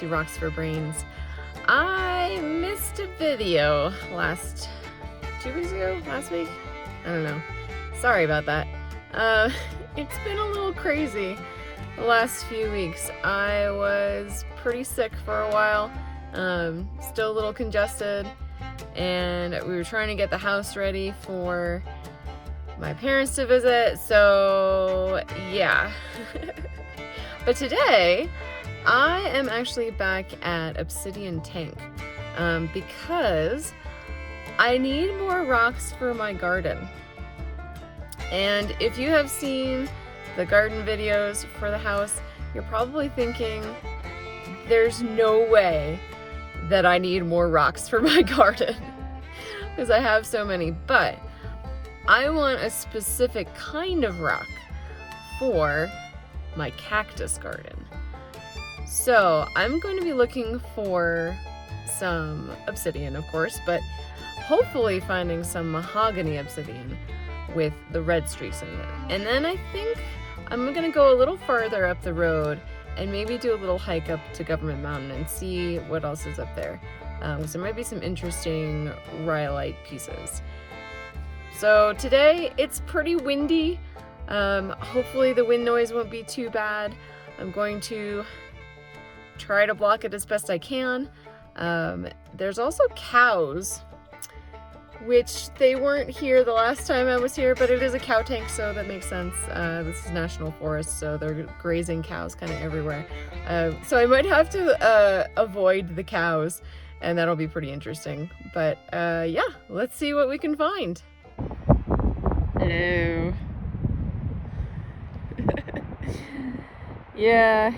to Rocks for Brains. I missed a video last week? I don't know. Sorry about that. It's been a little crazy the last few weeks. I was pretty sick for a while, still a little congested, and we were trying to get the house ready for my parents to visit, so yeah. But today, I am actually back at Obsidian Tank because I need more rocks for my garden. And if you have seen the garden videos for the house, you're probably thinking, there's no way that I need more rocks for my garden because I have so many, but I want a specific kind of rock for my cactus garden. So I'm going to be looking for some obsidian, of course, but hopefully finding some mahogany obsidian with the red streaks in it. And then I think I'm going to go a little farther up the road and maybe do a little hike up to Government Mountain and see what else is up there. So there might be some interesting rhyolite pieces. So today it's pretty windy. Hopefully the wind noise won't be too bad. I'm going to try to block it as best I can. There's also cows, which they weren't here the last time I was here, but it is a cow tank, so that makes sense. This is national forest, so they're grazing cows kind of everywhere. So I might have to avoid the cows, and that'll be pretty interesting. But yeah, let's see what we can find. Hello. Yeah,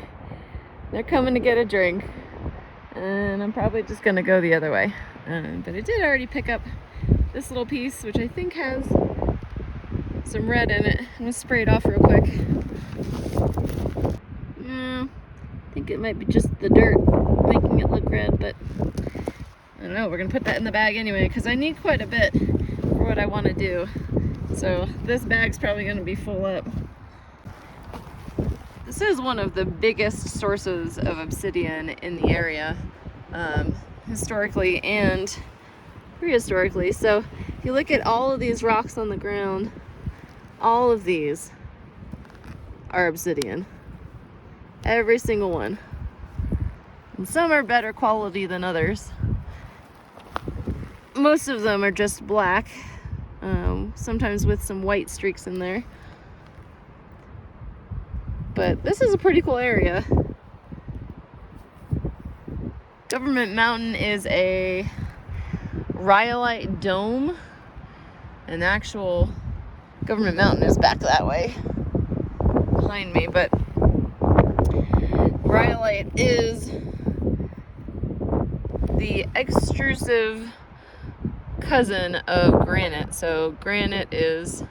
they're coming to get a drink, and I'm probably just gonna go the other way. But I did already pick up this little piece, which I think has some red in it. I'm gonna spray it off real quick. I think it might be just the dirt making it look red, but I don't know. We're gonna put that in the bag anyway, because I need quite a bit for what I want to do. So this bag's probably gonna be full up. This is one of the biggest sources of obsidian in the area, historically and prehistorically. So if you look at all of these rocks on the ground, all of these are obsidian. Every single one. And some are better quality than others. Most of them are just black, sometimes with some white streaks in there. But this is a pretty cool area. Government Mountain is a rhyolite dome. An actual Government Mountain is back that way behind me, but rhyolite is the extrusive cousin of granite. So granite is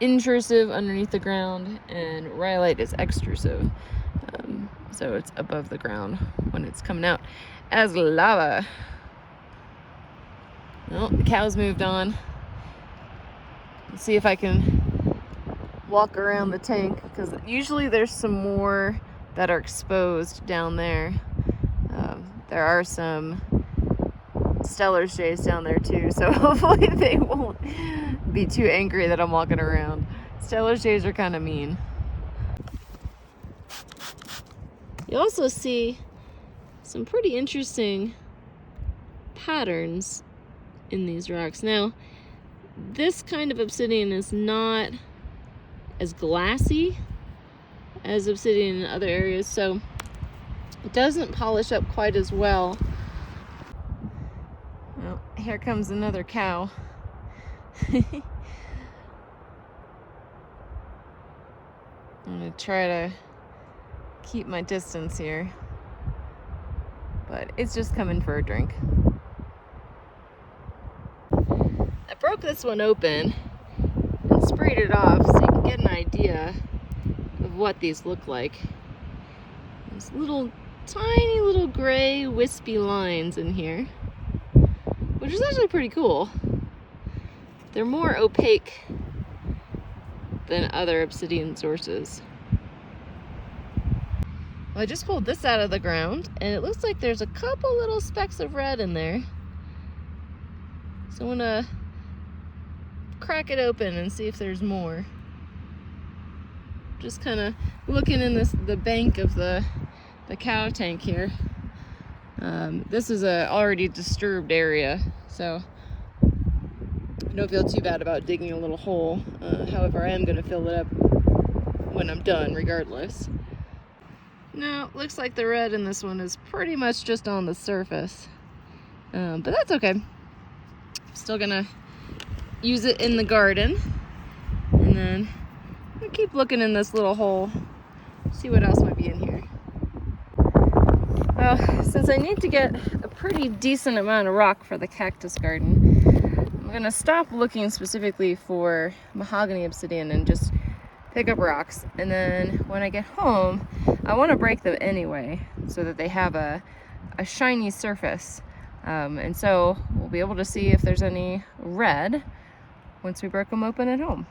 intrusive underneath the ground, and rhyolite is extrusive. So it's above the ground when it's coming out as lava. Well, the cows moved on. Let's see if I can walk around the tank, because usually there's some more that are exposed down there. There are some Stellar's jays down there too, so hopefully they won't be too angry that I'm walking around. Stellar's jays are kind of mean. You also see some pretty interesting patterns in these rocks. Now, this kind of obsidian is not as glassy as obsidian in other areas, so it doesn't polish up quite as well. Well, here comes another cow. I'm gonna try to keep my distance here, but it's just coming for a drink. I broke this one open and sprayed it off so you can get an idea of what these look like. There's little tiny little gray wispy lines in here, which is actually pretty cool. They're more opaque than other obsidian sources. Well, I just pulled this out of the ground, and it looks like there's a couple little specks of red in there. So I'm gonna crack it open and see if there's more. Just kind of looking in the bank of the cow tank here. This is a already disturbed area, so I don't feel too bad about digging a little hole. However, I am going to fill it up when I'm done, regardless. No, looks like the red in this one is pretty much just on the surface, but that's okay. I'm still gonna use it in the garden, and then I'm gonna keep looking in this little hole, see what else might be in here. Well, since I need to get a pretty decent amount of rock for the cactus garden, I'm gonna stop looking specifically for mahogany obsidian and just pick up rocks. And then when I get home, I want to break them anyway so that they have a shiny surface. And so we'll be able to see if there's any red once we break them open at home.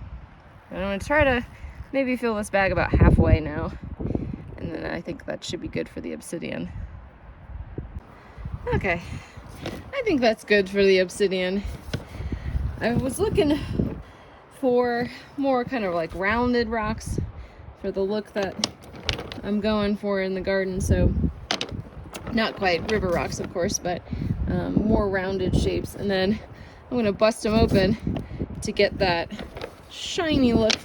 And I'm going to try to maybe fill this bag about halfway now. And then I think that should be good for the obsidian. Okay, I think that's good for the obsidian. I was looking for more kind of like rounded rocks for the look that I'm going for in the garden. So not quite river rocks, of course, but more rounded shapes. And then I'm going to bust them open to get that shiny look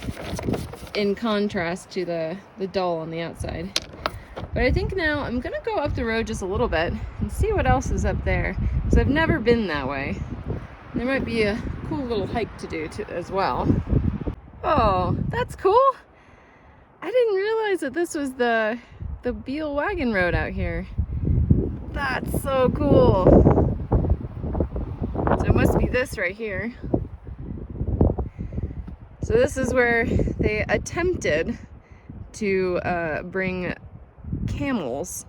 in contrast to the dull on the outside. But I think now I'm going to go up the road just a little bit and see what else is up there, because I've never been that way. There might be a cool little hike to do as well. Oh, that's cool. I didn't realize that this was the Beal wagon road out here. That's so cool. So it must be this right here. So this is where they attempted to bring camels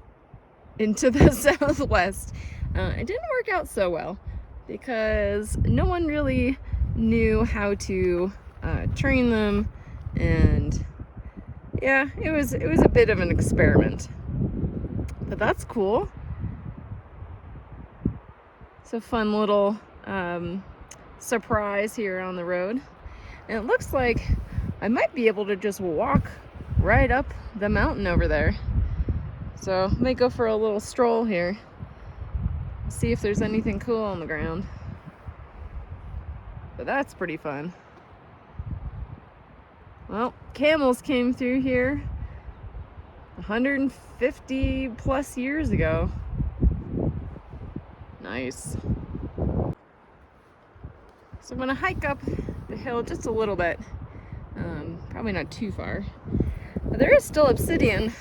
into the Southwest. It didn't work out so well because no one really knew how to train them, and yeah, it was a bit of an experiment. But that's cool. It's a fun little surprise here on the road. And it looks like I might be able to just walk right up the mountain over there. So I might go for a little stroll here, see if there's anything cool on the ground. But that's pretty fun. Well, camels came through here 150 plus years ago. Nice. So I'm gonna hike up the hill just a little bit, probably not too far. But there is still obsidian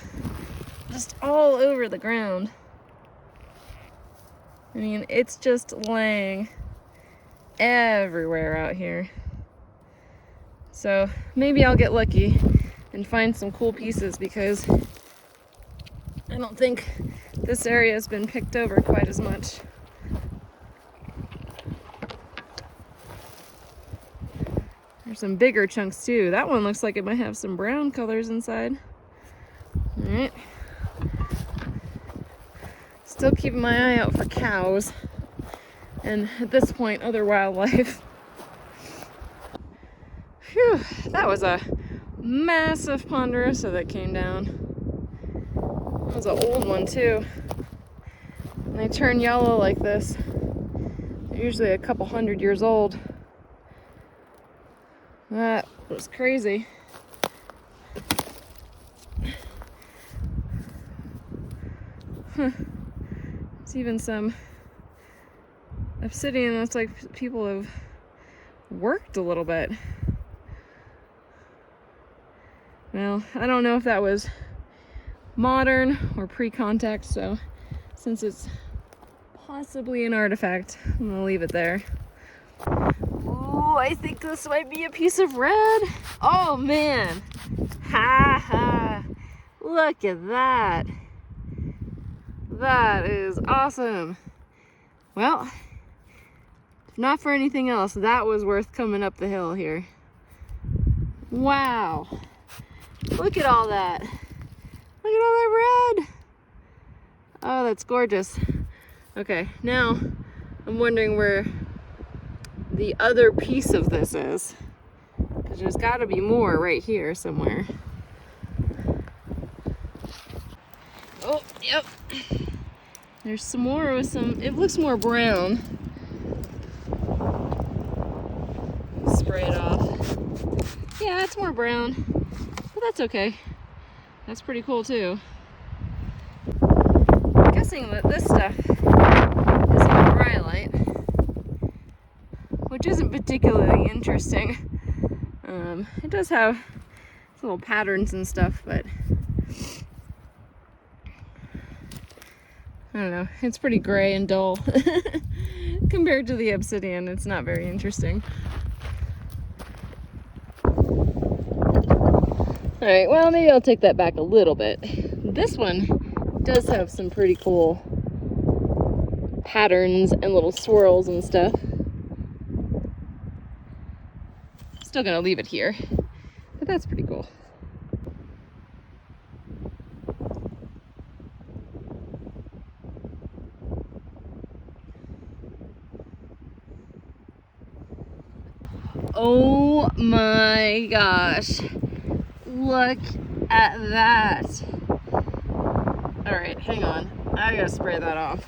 just all over the ground. I mean, it's just laying everywhere out here. So maybe I'll get lucky and find some cool pieces, because I don't think this area has been picked over quite as much. There's some bigger chunks too. That one looks like it might have some brown colors inside. All right. Still keeping my eye out for cows, and at this point, other wildlife. Phew, that was a massive ponderosa that came down. That was an old one too. And they turn yellow like this. They're usually a couple 100 years old. That was crazy. Huh. There's even some obsidian that's like people have worked a little bit. Well, I don't know if that was modern or pre-contact, so since it's possibly an artifact, I'm gonna leave it there. Oh, I think this might be a piece of red. Oh man, ha ha, look at that. That is awesome. Well, if not for anything else, that was worth coming up the hill here. Wow. Look at all that. Look Look at all that red. Oh, that's gorgeous. Okay, now I'm wondering where the other piece of this is. Because there's got to be more right here somewhere. Oh, yep. There's some more with some, it looks more brown. Spray it off. Yeah, it's more brown, but that's okay. That's pretty cool too. I'm guessing that this stuff is a rhyolite, which isn't particularly interesting. It does have little patterns and stuff, but I don't know, it's pretty gray and dull. Compared to the obsidian, it's not very interesting. Alright, well, maybe I'll take that back a little bit. This one does have some pretty cool patterns and little swirls and stuff. Still gonna leave it here, but that's pretty cool. Oh my gosh. Look at that. All right, hang on. I gotta spray that off.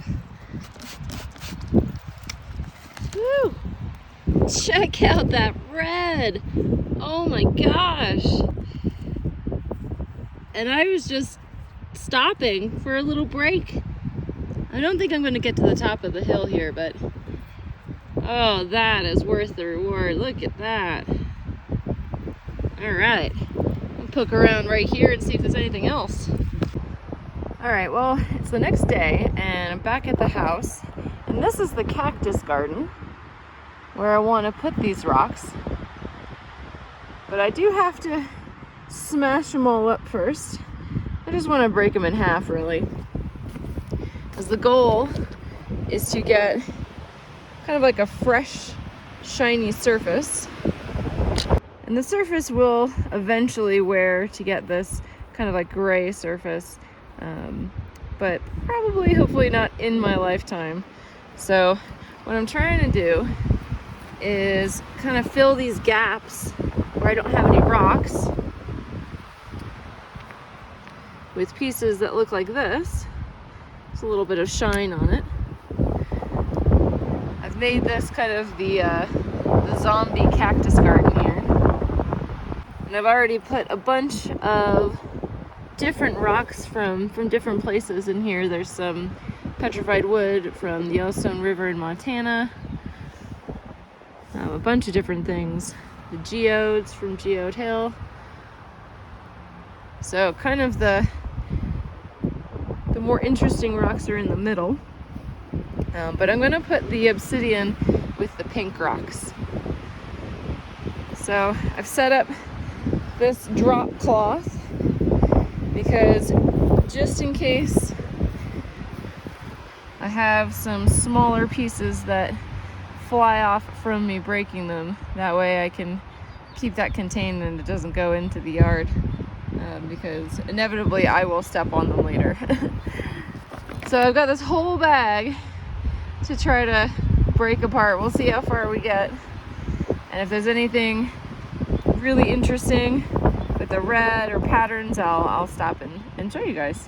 Woo! Check out that red. Oh my gosh. And I was just stopping for a little break. I don't think I'm gonna get to the top of the hill here, but oh, that is worth the reward. Look at that. All right. Poke around right here and see if there's anything else. All right, well, it's the next day and I'm back at the house, and this is the cactus garden where I want to put these rocks, but I do have to smash them all up first. I just want to break them in half, really, because the goal is to get kind of like a fresh, shiny surface. And the surface will eventually wear to get this kind of like gray surface, but probably, hopefully not in my lifetime. So what I'm trying to do is kind of fill these gaps where I don't have any rocks with pieces that look like this. There's a little bit of shine on it. I've made this kind of the zombie cactus garden here. And I've already put a bunch of different rocks from different places in here. There's some petrified wood from the Yellowstone River in Montana. A bunch of different things. The geodes from Geode Hill. So kind of the more interesting rocks are in the middle. But I'm going to put the obsidian with the pink rocks. So I've set up this drop cloth because just in case I have some smaller pieces that fly off from me breaking them, that way I can keep that contained and it doesn't go into the yard, because inevitably I will step on them later. So I've got this whole bag to try to break apart. We'll see how far we get, and if there's anything really interesting with the red or patterns, I'll stop and show you guys.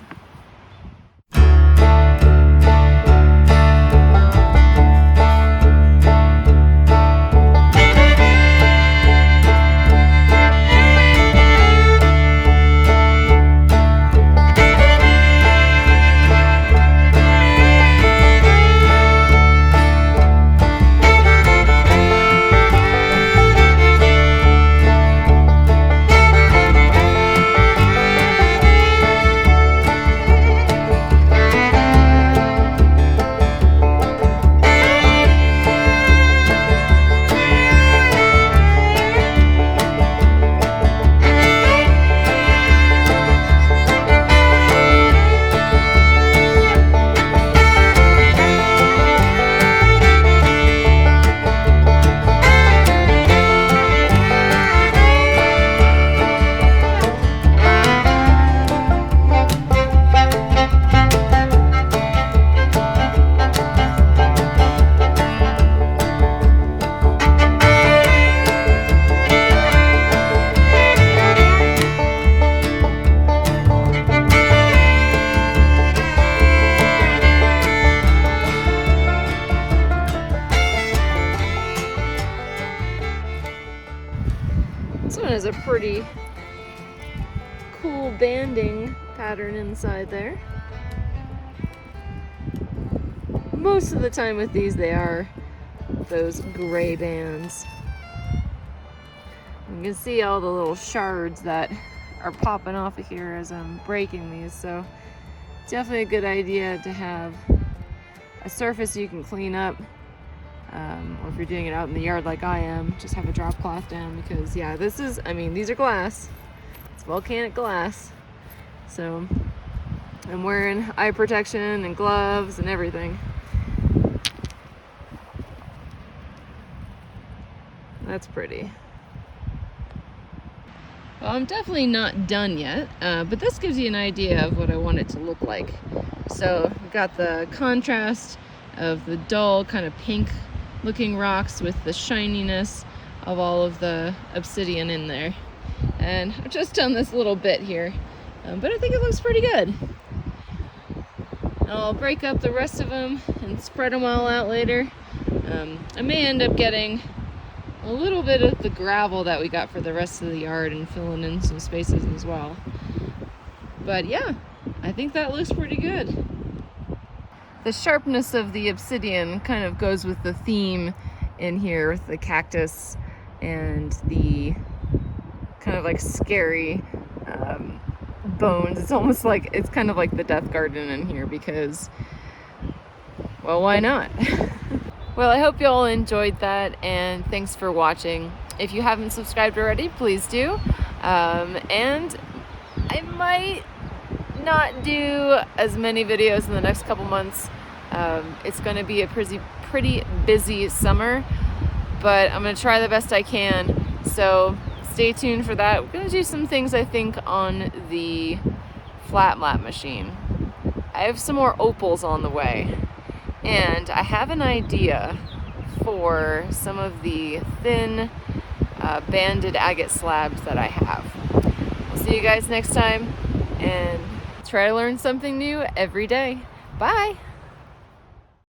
is a pretty cool banding pattern inside there. Most of the time with these, they are those gray bands. You can see all the little shards that are popping off of here as I'm breaking these, so definitely a good idea to have a surface you can clean up, or if you're doing it out in the yard like I am, just have a drop cloth down, because yeah, this is, I mean, these are glass. It's volcanic glass, so I'm wearing eye protection and gloves and everything. That's pretty. Well, I'm definitely not done yet, but this gives you an idea of what I want it to look like. So we've got the contrast of the dull kind of pink looking rocks with the shininess of all of the obsidian in there. And I've just done this little bit here, but I think it looks pretty good. I'll break up the rest of them and spread them all out later. I may end up getting a little bit of the gravel that we got for the rest of the yard and filling in some spaces as well. But yeah, I think that looks pretty good. The sharpness of the obsidian kind of goes with the theme in here with the cactus and the kind of like scary bones. It's almost like, it's kind of like the death garden in here because, well, why not? Well, I hope you all enjoyed that, and thanks for watching. If you haven't subscribed already, please do. And I might not do as many videos in the next couple months. It's going to be a pretty busy summer, but I'm going to try the best I can. So stay tuned for that. We're going to do some things, I think, on the flat lap machine. I have some more opals on the way. And I have an idea for some of the thin banded agate slabs that I have. We'll see you guys next time, and try to learn something new every day. Bye!